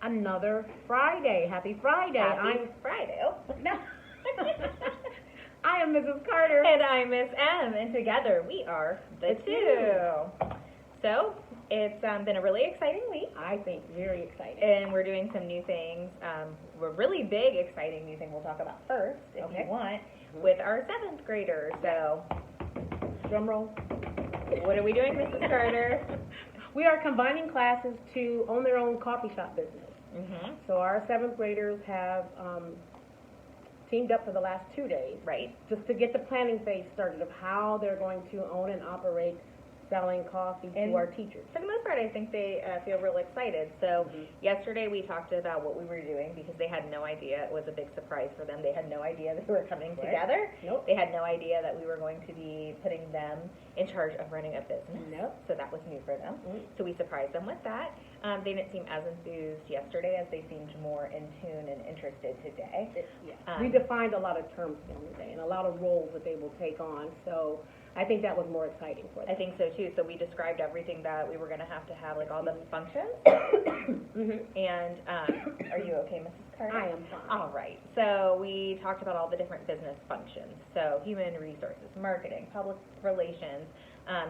another Friday. Happy Friday. Happy Friday. Oh. I am Mrs. Carter. And I'm Miss M, and together we are the two. So, it's been a really exciting week. I think very exciting. And we're doing some new things. We're really big, exciting new thing we'll talk about first, if you want, with our 7th graders. So, drum roll. What are we doing, Mrs. Carter? We are combining classes to own their own coffee shop business. Mm-hmm. So our 7th graders have teamed up for the last 2 days. Right. Just to get the planning phase started of how they're going to own and operate selling coffee to our teachers. For the most part, I think they feel real excited. So yesterday we talked about what we were doing because they had no idea. It was a big surprise for them. They had no idea that we were coming together. Nope. They had no idea that we were going to be putting them in charge of running a business. Nope. So that was new for them. So we surprised them with that. They didn't seem as enthused yesterday as they seemed more in tune and interested today. We defined a lot of terms for them today and a lot of roles that they will take on. So I think that was more exciting for them. I think so too. So we described everything that we were going to have, like all the functions. And are you okay, Mrs. Carter? I am fine. All right. So we talked about all the different business functions. So human resources, marketing, public relations,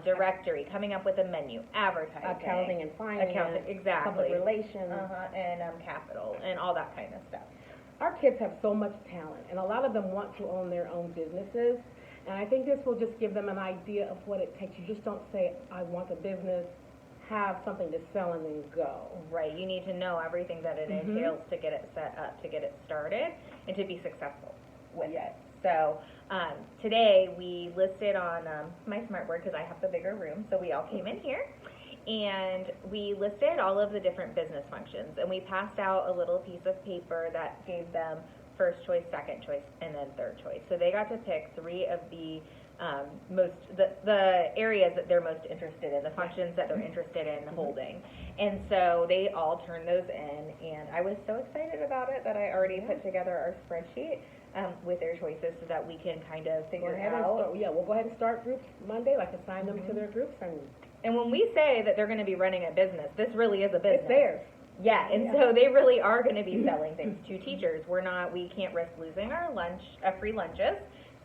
directory, coming up with a menu, advertising, accounting and finance, exactly, public relations, and capital, and all that kind of stuff. Our kids have so much talent, and a lot of them want to own their own businesses. And I think this will just give them an idea of what it takes. You just don't say, I want a business, have something to sell, and then go. Right. You need to know everything that it entails to get it set up, to get it started, and to be successful with it. So today we listed on my smartboard, because I have the bigger room, so we all came in here, and we listed all of the different business functions, and we passed out a little piece of paper that gave them first choice, second choice, and then third choice. So they got to pick 3 of the the areas that they're most interested in, the functions that they're interested in holding. And so they all turned those in, and I was so excited about it that I already put together our spreadsheet with their choices so that we can kind of figure out. We'll go ahead and start groups Monday, like assign them to their groups. And when we say that they're going to be running a business, this really is a business. It's theirs. Yeah, and so they really are going to be selling things to teachers. We can't risk losing our free lunches,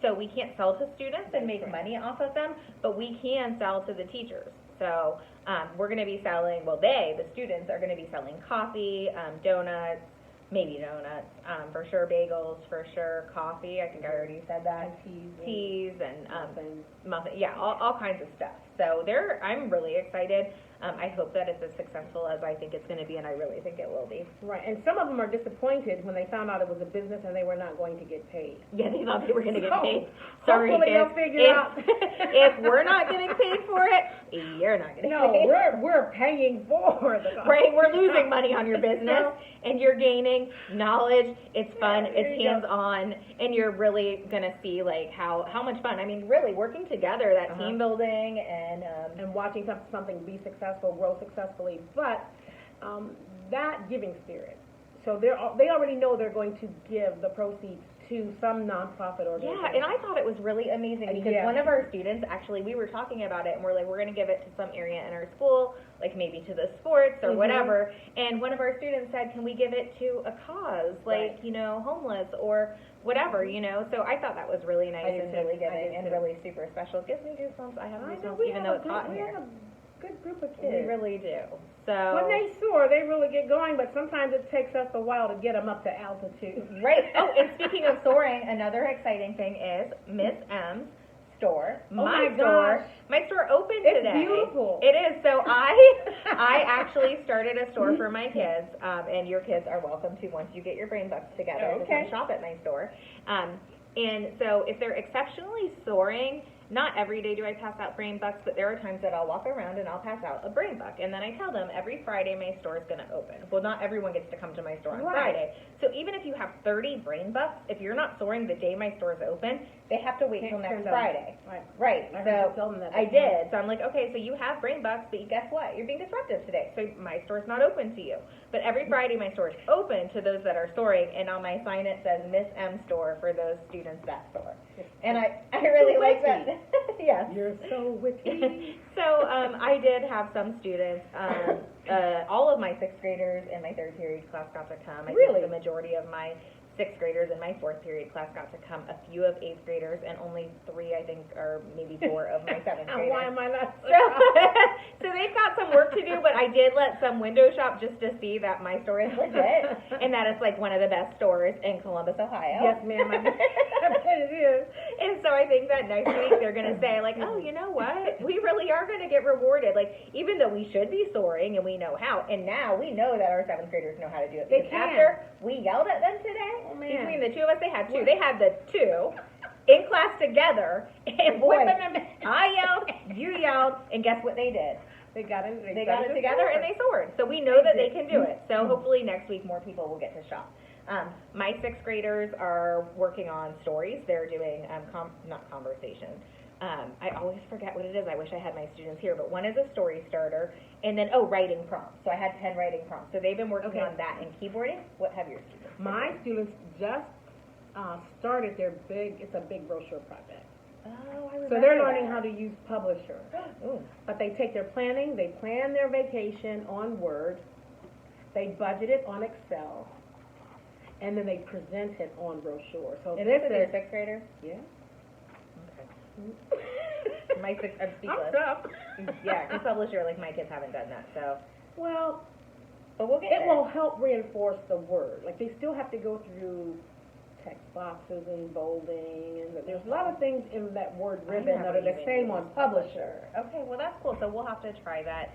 so we can't sell to students and make money off of them, but we can sell to the teachers. So we're going to be selling, the students are going to be selling coffee, donuts, maybe donuts, for sure bagels, for sure coffee, I think I already said that, teas and muffins, all kinds of stuff. So I'm really excited. I hope that it's as successful as I think it's going to be, and I really think it will be. Right, and some of them are disappointed when they found out it was a business and they were not going to get paid. Yeah, they thought they were going to get paid. Sorry, kids. If we're not getting paid for it, you're not getting paid. No, we're paying for the cost. Right, we're losing money on your business, and you're gaining knowledge. It's fun, it's hands-on, and you're really going to see like how much fun. I mean, really working together, that team building and watching something be successful, grow successfully, but that giving spirit. So they already know they're going to give the proceeds to some nonprofit organization. Yeah, and I thought it was really amazing because one of our students, actually, we were talking about it, and we're like, we're going to give it to some area in our school, like maybe to the sports or whatever, and one of our students said, can we give it to a cause, like, homeless or whatever, so I thought that was really nice and really giving and really super special. It gives me goosebumps. I have goosebumps even though it's hot in here. We have a good group of kids. We really do. So when they soar, they really get going, but sometimes it takes us a while to get them up to altitude. Right. Oh, and speaking of soaring, another exciting thing is Miss M's store. My store opened today. It's beautiful. It is. So I actually started a store for my kids, and your kids are welcome to once you get your brain bucks together to come shop at my store. And so if they're exceptionally soaring, not every day do I pass out brain bucks, but there are times that I'll walk around and I'll pass out a brain buck. And then I tell them every Friday my store is going to open. Well, not everyone gets to come to my store on Friday. So even if you have 30 brain bucks, if you're not soaring the day my store is open, they have to wait till Can't next turn down. Friday. Right. Right, I heard you so tell them that I this morning. did. So I'm like, okay, so you have brain bucks, but guess what? You're being disruptive today. So my store's not open to you. But every Friday my store is open to those that are storing, and on my sign it says Miss M store for those students that store. And I really like that. Yes. You're so witty. So I did have some students, all of my sixth graders in my third period class got to come. I Really? think the majority of my sixth graders in my fourth period class got to come. A few of eighth graders, and only 3, I think, or maybe 4 of my seventh And graders. why am I not? So they've got some work to do, but I did let some window shop just to see that my store is legit and that it's like one of the best stores in Columbus, Ohio. Yes, ma'am. I bet it is. And so I think that next week they're going to say, like, oh, you know what? We really are going to get rewarded. Like, even though we should be soaring and we know how, and now we know that our seventh graders know how to do it. They Because can. after we yelled at them today, Oh, man. between the two of us, they had 2. They had the 2 in class together, and boy, Whipping them. I yelled, you yelled, and guess what they did? They got it. They got it together and they soared. So we know that they can do it. So Mhm. hopefully next week more people will get to shop. My sixth graders are working on stories. They're doing not conversation. I always forget what it is. I wish I had my students here, but one is a story starter, and then writing prompts. So I had 10 writing prompts. So they've been working Okay. on that and keyboarding. What have your students? My students just started their it's a big brochure project. Oh, I remember. So they're learning how to use Publisher. Ooh. But they take their planning, they plan their vacation on Word, they budget it on Excel, and then they present it on brochure. So Is this this their is, sixth graders? yeah. My sixth, I'm I'm speechless. tough. Yeah, because publisher, like my kids haven't done that, so. Well, But we'll get it there. will help reinforce the word. Like, they still have to go through text boxes and bolding, and there's a lot of things in that word ribbon that are the never same even on used Publisher. Okay, well, that's cool. So we'll have to try that.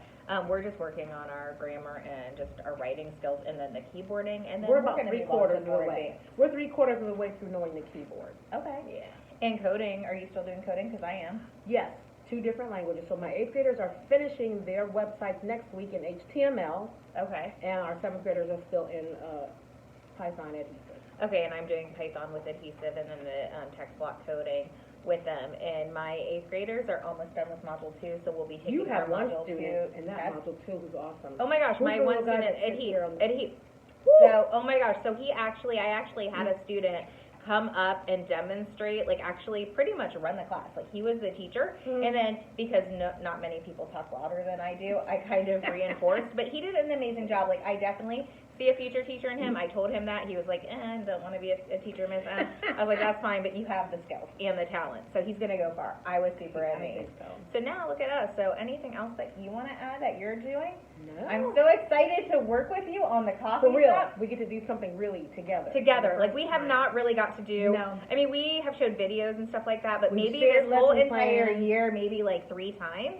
We're just working on our grammar and just our writing skills, and then the keyboarding, and then We're about gonna move on to 3/4 of the more way. advanced. We're 3/4 of the way through knowing the keyboard. Okay. Yeah. And coding, are you still doing coding? Because I am. Yes, 2 different languages. So my 8th graders are finishing their websites next week in HTML, Okay. and our 7th graders are still in Python adhesive. Okay, and I'm doing Python with adhesive, and then the text block coding with them. And my 8th graders are almost done with module 2, so we'll be taking You have our one module student 2. in that That's- module too who's awesome. Oh my gosh, Who's my the one little guy student, that sits here on the- Adheep. So, oh my gosh, so I actually had a student come up and demonstrate, like actually pretty much run the class. Like he was the teacher, and then because not many people talk louder than I do, I kind of reinforced, but he did an amazing job. Like I definitely see a future teacher in him. I told him that. He was like, I don't want to be a teacher, Miss M. I was like, that's fine, but you have the skills and the talent, so he's going to go far. I was super I amazed. think so. So now look at us. So anything else that you want to add that you're doing? No. I'm so excited to work with you on the coffee For real, shop we get to do something really together. together. Like we have not really got to do. No. I mean, we have showed videos and stuff like that, but We've maybe shared this whole lesson entire plans. year, maybe like 3 times,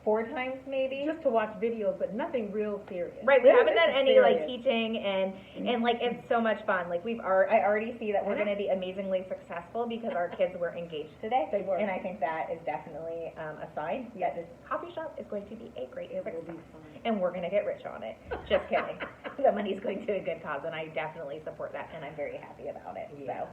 4 times maybe. Just to watch videos, but nothing real serious. Right, we This haven't is done any like serious. teaching and like it's so much fun. Like I already see that we're Yeah. going to be amazingly successful because our kids were engaged today. They were. And I think that is definitely a sign that this coffee shop is going to be a great It will success. be fun. And we're going to get rich on it. Just kidding. The money's going to a good cause, and I definitely support that, and I'm very happy about it. Yeah. So,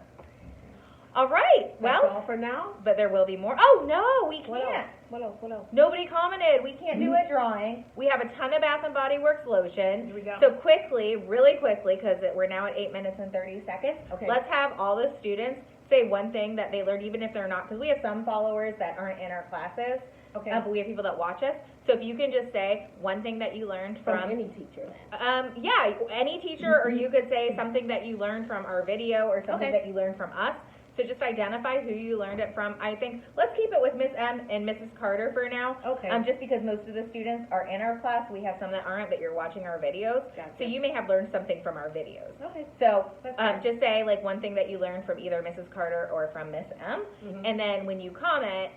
all right. That's Well, all for now. but there will be more. Oh no, we What can't. else? What else? What else? Nobody commented. We can't do a drawing. We have a ton of Bath and Body Works lotion. Here we go. So quickly, really quickly, because we're now at 8 minutes and 30 seconds. Okay. Let's have all the students say one thing that they learned, even if they're not, because we have some followers that aren't in our classes. Okay. But we have people that watch us. So if you can just say one thing that you learned From from any teacher. yeah, any teacher, or you could say something that you learned from our video or something Okay. that you learned from us. So just identify who you learned it from. I think let's keep it with Miss M and Mrs. Carter for now. Okay. Just because most of the students are in our class, we have some that aren't, but you're watching our videos. Gotcha. So you may have learned something from our videos. Okay. So That's fair. just say like one thing that you learned from either Mrs. Carter or from Miss M, Mhm. and then when you comment,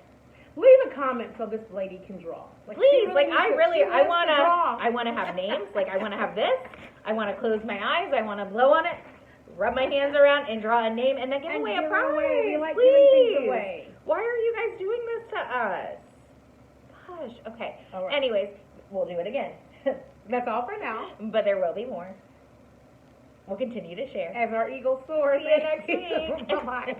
Leave a comment so this lady can draw. Like, she please, like needs I to- really, she I wants to draw. wanna have names, like I wanna have this, I wanna close my eyes, I wanna blow on it, rub my hands around and draw a name and then give And away a give prize. away. We like please. giving things away. Why are you guys doing this to us? Gosh, okay. All right. Anyways, we'll do it again. That's all for now. But there will be more. We'll continue to share. As our eagle soars. See you next week. Bye-bye.